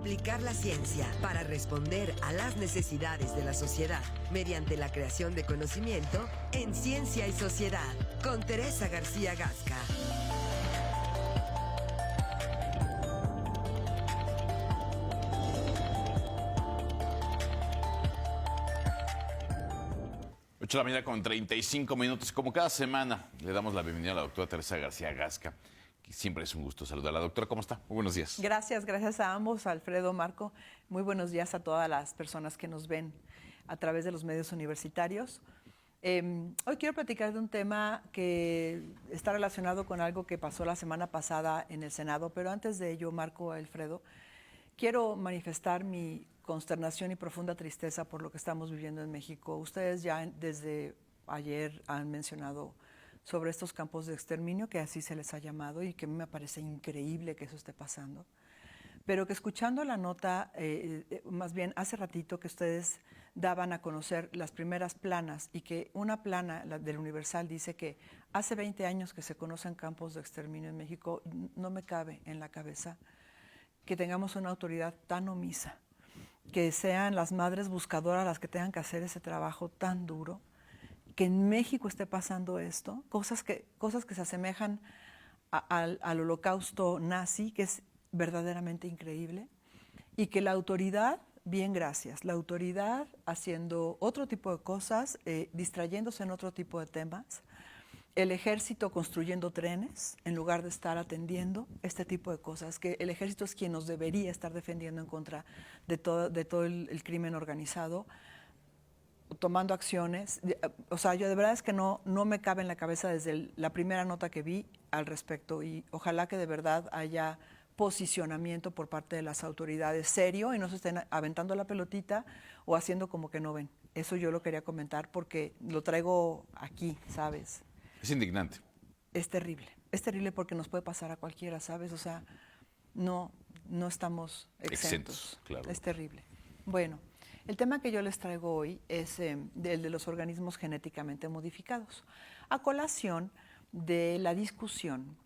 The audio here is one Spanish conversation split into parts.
Aplicar la ciencia para responder a las necesidades de la sociedad mediante la creación de conocimiento en Ciencia y Sociedad con Teresa García Gasca. Ocho de la mañana con 35 minutos. Como cada semana, le damos la bienvenida a la doctora Teresa García Gasca. Siempre es un gusto saludar a la doctora. ¿Cómo está? Muy buenos días. Gracias a ambos, Alfredo, Marco. Muy buenos días a todas las personas que nos ven a través de los medios universitarios. Hoy quiero platicar de un tema que está relacionado con algo que pasó la semana pasada en el Senado, pero antes de ello, Marco, Alfredo, quiero manifestar mi consternación y profunda tristeza por lo que estamos viviendo en México. Ustedes ya desde ayer han mencionado sobre estos campos de exterminio, que así se les ha llamado, y que a mí me parece increíble que eso esté pasando. Pero que escuchando la nota, más bien hace ratito que ustedes daban a conocer las primeras planas, y que una plana la del Universal dice que hace 20 años que se conocen campos de exterminio en México, no me cabe en la cabeza que tengamos una autoridad tan omisa, que sean las madres buscadoras las que tengan que hacer ese trabajo tan duro, que en México esté pasando esto, cosas que se asemejan al holocausto nazi, que es verdaderamente increíble, y que la autoridad, bien gracias, la autoridad haciendo otro tipo de cosas, distrayéndose en otro tipo de temas, el ejército construyendo trenes en lugar de estar atendiendo este tipo de cosas, que el ejército es quien nos debería estar defendiendo en contra de todo el crimen organizado, tomando acciones. O sea, yo de verdad es que no me cabe en la cabeza desde la primera nota que vi al respecto, y ojalá que de verdad haya posicionamiento por parte de las autoridades serio y no se estén aventando la pelotita o haciendo como que no ven. Eso yo lo quería comentar porque lo traigo aquí, ¿sabes? Es indignante. Es terrible porque nos puede pasar a cualquiera, ¿sabes? O sea, no estamos exentos. Claro. Es terrible. Bueno, el tema que yo les traigo hoy es el de los organismos genéticamente modificados, a colación de la discusión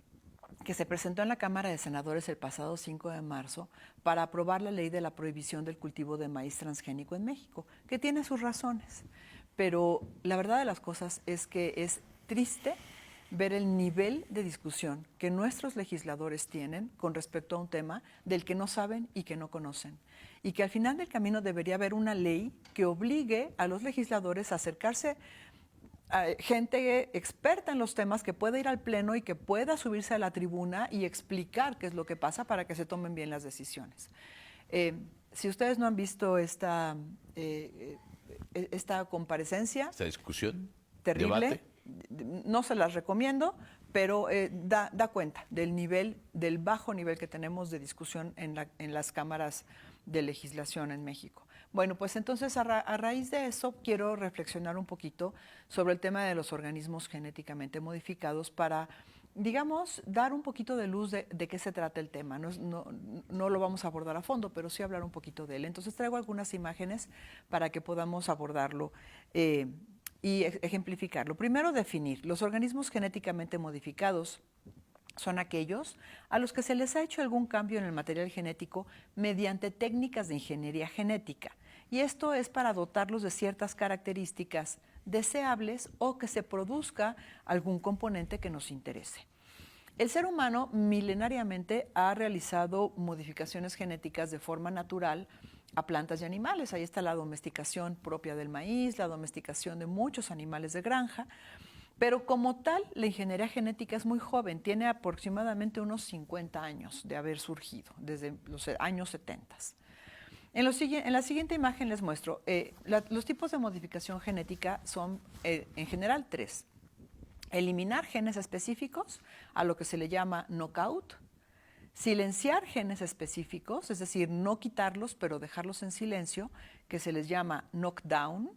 que se presentó en la Cámara de Senadores el pasado 5 de marzo para aprobar la ley de la prohibición del cultivo de maíz transgénico en México, que tiene sus razones. Pero la verdad de las cosas es que es triste ver el nivel de discusión que nuestros legisladores tienen con respecto a un tema del que no saben y que no conocen. Y que al final del camino debería haber una ley que obligue a los legisladores a acercarse a gente experta en los temas, que pueda ir al pleno y que pueda subirse a la tribuna y explicar qué es lo que pasa para que se tomen bien las decisiones. Si ustedes no han visto esta comparecencia, esta discusión, terrible, debate, no se las recomiendo, pero da cuenta del bajo nivel que tenemos de discusión en las cámaras de legislación en México. Bueno, pues entonces a raíz de eso quiero reflexionar un poquito sobre el tema de los organismos genéticamente modificados para, digamos, dar un poquito de luz de qué se trata el tema. No lo vamos a abordar a fondo, pero sí hablar un poquito de él. Entonces traigo algunas imágenes para que podamos abordarlo y ejemplificarlo. Primero, definir. Los organismos genéticamente modificados son aquellos a los que se les ha hecho algún cambio en el material genético mediante técnicas de ingeniería genética. Y esto es para dotarlos de ciertas características deseables o que se produzca algún componente que nos interese. El ser humano milenariamente ha realizado modificaciones genéticas de forma natural a plantas y animales. Ahí está la domesticación propia del maíz, la domesticación de muchos animales de granja. Pero como tal, la ingeniería genética es muy joven, tiene aproximadamente unos 50 años de haber surgido, desde los años 70. En la siguiente imagen les muestro, los tipos de modificación genética son en general 3. Eliminar genes específicos, a lo que se le llama knockout. Silenciar genes específicos, es decir, no quitarlos, pero dejarlos en silencio, que se les llama knockdown.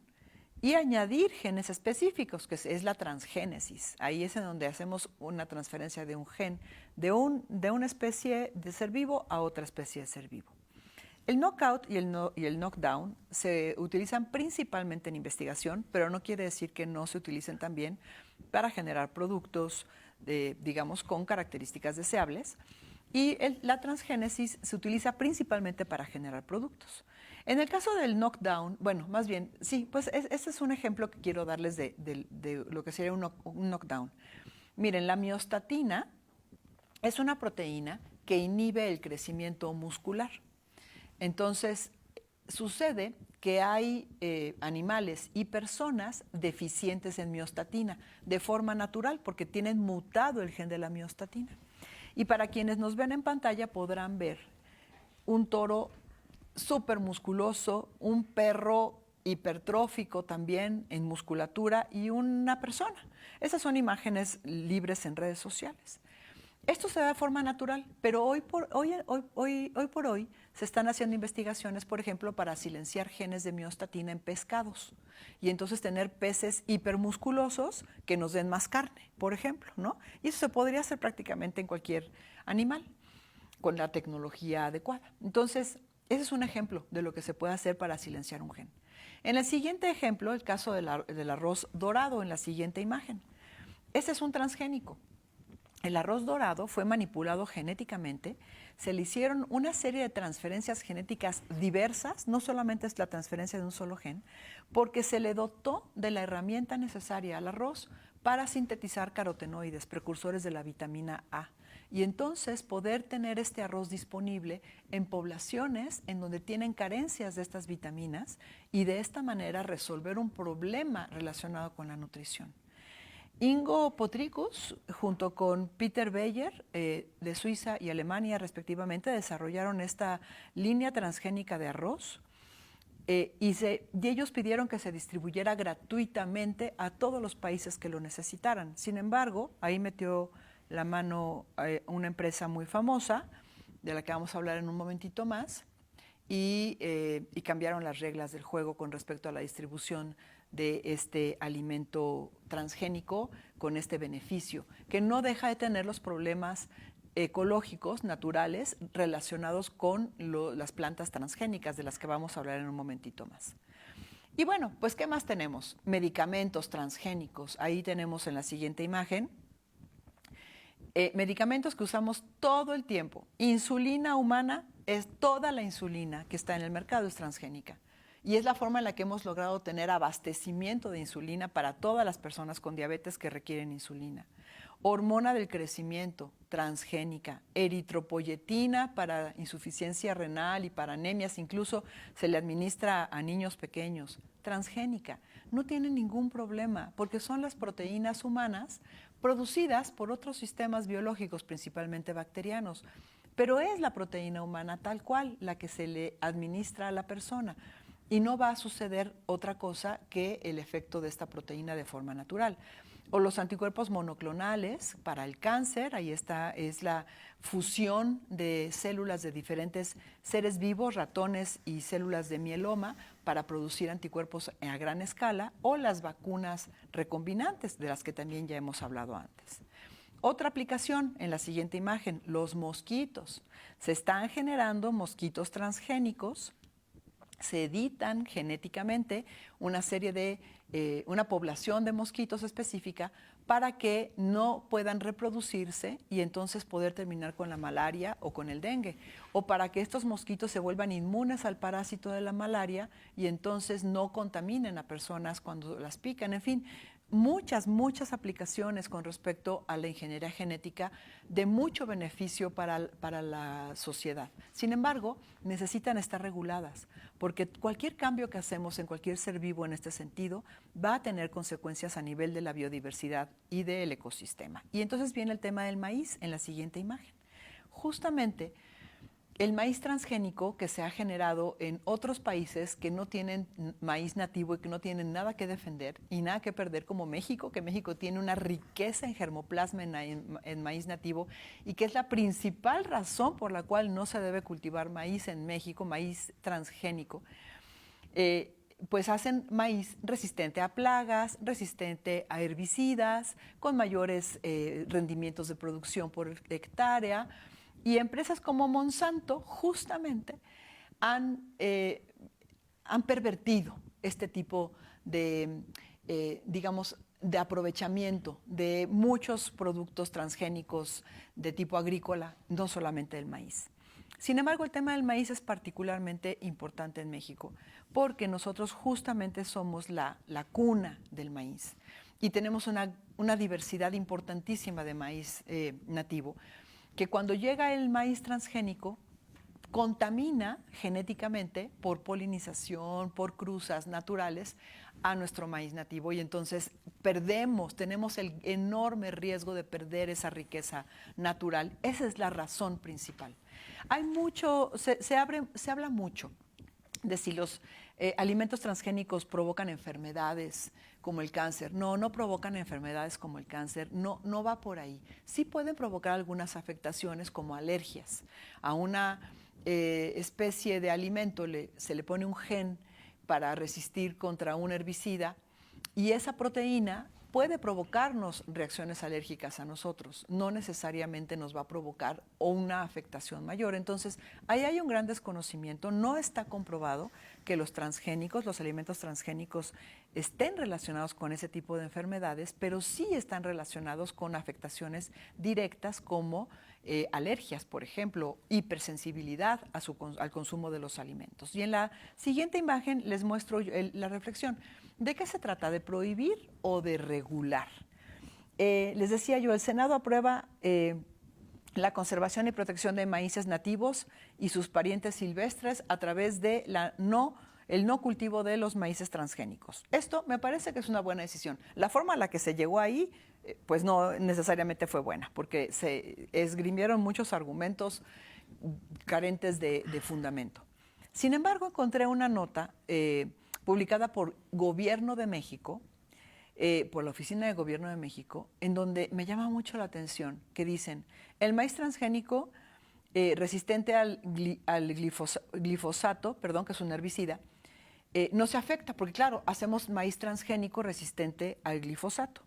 Y añadir genes específicos, que es la transgénesis. Ahí es en donde hacemos una transferencia de un gen de una especie de ser vivo a otra especie de ser vivo. El knockout y el knockdown se utilizan principalmente en investigación, pero no quiere decir que no se utilicen también para generar productos, digamos, con características deseables. La transgénesis se utiliza principalmente para generar productos. En el caso del knockdown, bueno, más bien, sí, pues ese es un ejemplo que quiero darles de lo que sería un knockdown. Miren, la miostatina es una proteína que inhibe el crecimiento muscular. Entonces, sucede que hay animales y personas deficientes en miostatina de forma natural porque tienen mutado el gen de la miostatina. Y para quienes nos ven en pantalla podrán ver un toro súper musculoso, un perro hipertrófico también en musculatura y una persona. Esas son imágenes libres en redes sociales. Esto se da de forma natural, pero hoy por hoy se están haciendo investigaciones, por ejemplo, para silenciar genes de miostatina en pescados y entonces tener peces hipermusculosos que nos den más carne, por ejemplo, ¿no? Y eso se podría hacer prácticamente en cualquier animal con la tecnología adecuada. Entonces, ese es un ejemplo de lo que se puede hacer para silenciar un gen. En el siguiente ejemplo, el caso del arroz dorado en la siguiente imagen. Ese es un transgénico. El arroz dorado fue manipulado genéticamente, se le hicieron una serie de transferencias genéticas diversas, no solamente es la transferencia de un solo gen, porque se le dotó de la herramienta necesaria al arroz para sintetizar carotenoides, precursores de la vitamina A. Y entonces poder tener este arroz disponible en poblaciones en donde tienen carencias de estas vitaminas y de esta manera resolver un problema relacionado con la nutrición. Ingo Potricus, junto con Peter Beyer, de Suiza y Alemania respectivamente, desarrollaron esta línea transgénica de arroz y ellos pidieron que se distribuyera gratuitamente a todos los países que lo necesitaran. Sin embargo, ahí metió la mano una empresa muy famosa, de la que vamos a hablar en un momentito más, y cambiaron las reglas del juego con respecto a la distribución de este alimento transgénico con este beneficio, que no deja de tener los problemas ecológicos, naturales, relacionados con las plantas transgénicas, de las que vamos a hablar en un momentito más. Y bueno, pues ¿qué más tenemos? Medicamentos transgénicos. Ahí tenemos en la siguiente imagen medicamentos que usamos todo el tiempo. Insulina humana, es toda la insulina que está en el mercado es transgénica. Y es la forma en la que hemos logrado tener abastecimiento de insulina para todas las personas con diabetes que requieren insulina. Hormona del crecimiento, transgénica. Eritropoyetina para insuficiencia renal y para anemias, incluso se le administra a niños pequeños, transgénica. No tiene ningún problema porque son las proteínas humanas producidas por otros sistemas biológicos, principalmente bacterianos. Pero es la proteína humana tal cual la que se le administra a la persona. Y no va a suceder otra cosa que el efecto de esta proteína de forma natural. O los anticuerpos monoclonales para el cáncer, ahí está, es la fusión de células de diferentes seres vivos, ratones y células de mieloma para producir anticuerpos a gran escala, o las vacunas recombinantes, de las que también ya hemos hablado antes. Otra aplicación en la siguiente imagen, los mosquitos. Se están generando mosquitos transgénicos. Se editan genéticamente una serie de, una población de mosquitos específica para que no puedan reproducirse y entonces poder terminar con la malaria o con el dengue. O para que estos mosquitos se vuelvan inmunes al parásito de la malaria y entonces no contaminen a personas cuando las pican. En fin, muchas aplicaciones con respecto a la ingeniería genética de mucho beneficio para la sociedad. Sin embargo, necesitan estar reguladas, porque cualquier cambio que hacemos en cualquier ser vivo en este sentido va a tener consecuencias a nivel de la biodiversidad y del ecosistema. Y entonces viene el tema del maíz en la siguiente imagen. Justamente, el maíz transgénico que se ha generado en otros países que no tienen maíz nativo y que no tienen nada que defender y nada que perder, como México, que México tiene una riqueza en germoplasma en maíz nativo y que es la principal razón por la cual no se debe cultivar maíz en México, maíz transgénico. Pues hacen maíz resistente a plagas, resistente a herbicidas, con mayores rendimientos de producción por hectárea. Y empresas como Monsanto justamente han pervertido este tipo de, digamos, de aprovechamiento de muchos productos transgénicos de tipo agrícola, no solamente del maíz. Sin embargo, el tema del maíz es particularmente importante en México, porque nosotros justamente somos la cuna del maíz y tenemos una diversidad importantísima de maíz nativo, que cuando llega el maíz transgénico, contamina genéticamente por polinización, por cruzas naturales a nuestro maíz nativo y entonces tenemos el enorme riesgo de perder esa riqueza natural. Esa es la razón principal. Hay mucho, se habla mucho de si los alimentos transgénicos provocan enfermedades como el cáncer. No provocan enfermedades como el cáncer, no va por ahí. Sí pueden provocar algunas afectaciones como alergias. A una especie de alimento se le pone un gen para resistir contra un herbicida y esa proteína puede provocarnos reacciones alérgicas a nosotros, no necesariamente nos va a provocar una afectación mayor. Entonces, ahí hay un gran desconocimiento, no está comprobado que los transgénicos, los alimentos transgénicos estén relacionados con ese tipo de enfermedades, pero sí están relacionados con afectaciones directas como alergias, por ejemplo, hipersensibilidad al consumo de los alimentos. Y en la siguiente imagen les muestro la reflexión. ¿De qué se trata? ¿De prohibir o de regular? Les decía yo, el Senado aprueba la conservación y protección de maíces nativos y sus parientes silvestres a través de el no cultivo de los maíces transgénicos. Esto me parece que es una buena decisión. La forma en la que se llegó ahí, pues no necesariamente fue buena, porque se esgrimieron muchos argumentos carentes de fundamento. Sin embargo, encontré una nota publicada por Gobierno de México, por la Oficina de Gobierno de México, en donde me llama mucho la atención, que dicen, el maíz transgénico resistente al glifosato, que es un herbicida, no se afecta, porque claro, hacemos maíz transgénico resistente al glifosato.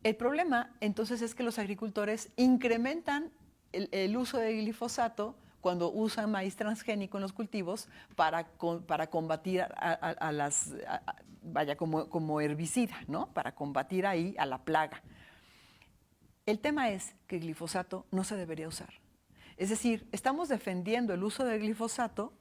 El problema, entonces, es que los agricultores incrementan el uso de glifosato cuando usan maíz transgénico en los cultivos para combatir como herbicida, ¿no? Para combatir ahí a la plaga. El tema es que el glifosato no se debería usar. Es decir, estamos defendiendo el uso del glifosato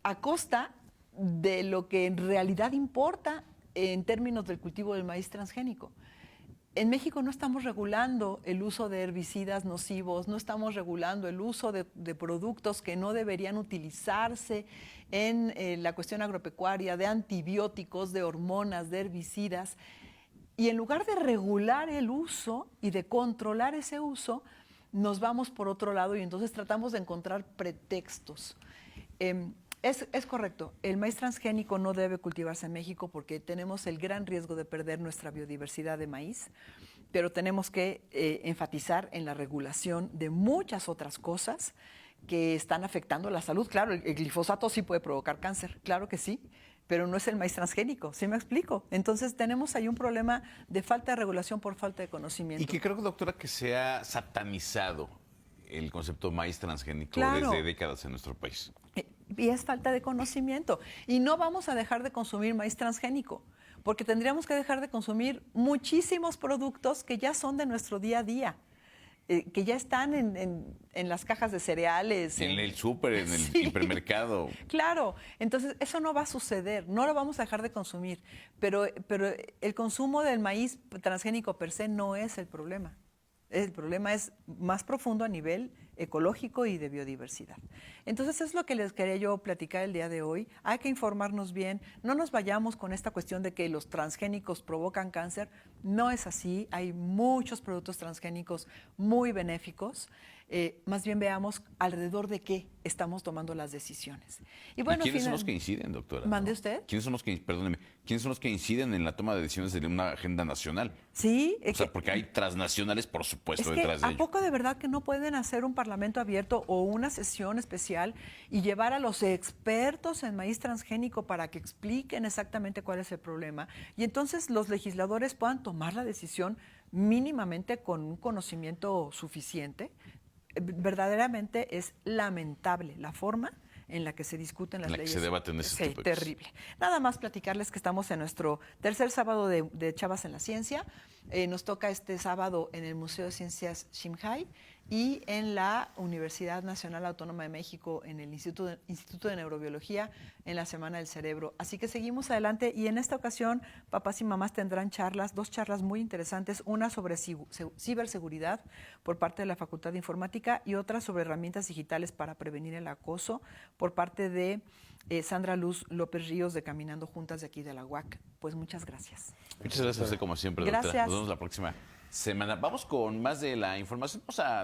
a costa de lo que en realidad importa en términos del cultivo del maíz transgénico. En México no estamos regulando el uso de herbicidas nocivos, no estamos regulando el uso de productos que no deberían utilizarse en la cuestión agropecuaria, de antibióticos, de hormonas, de herbicidas. Y en lugar de regular el uso y de controlar ese uso, nos vamos por otro lado y entonces tratamos de encontrar pretextos. Es correcto, el maíz transgénico no debe cultivarse en México porque tenemos el gran riesgo de perder nuestra biodiversidad de maíz, pero tenemos que enfatizar en la regulación de muchas otras cosas que están afectando la salud. Claro, el glifosato sí puede provocar cáncer, claro que sí, pero no es el maíz transgénico, ¿sí me explico? Entonces tenemos ahí un problema de falta de regulación por falta de conocimiento. Y que creo, doctora, que se ha satanizado el concepto maíz transgénico Claro. desde décadas en nuestro país. Y es falta de conocimiento. Y no vamos a dejar de consumir maíz transgénico, porque tendríamos que dejar de consumir muchísimos productos que ya son de nuestro día a día, que ya están en las cajas de cereales. En el súper, en el Sí. hipermercado. Claro, entonces eso no va a suceder, no lo vamos a dejar de consumir, pero el consumo del maíz transgénico per se no es el problema. El problema es más profundo a nivel ecológico y de biodiversidad. Entonces, es lo que les quería yo platicar el día de hoy. Hay que informarnos bien, no nos vayamos con esta cuestión de que los transgénicos provocan cáncer. No es así, hay muchos productos transgénicos muy benéficos. Más bien veamos alrededor de qué estamos tomando las decisiones. ¿Y quiénes son los que inciden, doctora? ¿Mande usted? ¿Quiénes son los que inciden en la toma de decisiones de una agenda nacional? Sí. O sea, porque hay transnacionales, por supuesto, Es detrás que, de ¿a ello. poco de verdad que no pueden hacer un parlamento abierto o una sesión especial y llevar a los expertos en maíz transgénico para que expliquen exactamente cuál es el problema? Y entonces los legisladores puedan tomar la decisión mínimamente con un conocimiento suficiente. Verdaderamente es lamentable la forma en la que se discuten las En la que leyes. se debaten ese Sí, tipo de cosas. terrible. Nada más platicarles que estamos en nuestro tercer sábado de Chavas en la Ciencia. Nos toca este sábado en el Museo de Ciencias Ximhai y en la Universidad Nacional Autónoma de México, en el Instituto de Neurobiología, en la Semana del Cerebro. Así que seguimos adelante y en esta ocasión papás y mamás tendrán dos charlas muy interesantes, una sobre ciberseguridad por parte de la Facultad de Informática y otra sobre herramientas digitales para prevenir el acoso por parte de Sandra Luz López Ríos de Caminando Juntas de aquí de la UAC. Pues muchas gracias. Muchas gracias a usted como siempre, doctora. Gracias. Nos vemos la próxima semana. Vamos con más de la información. Vamos a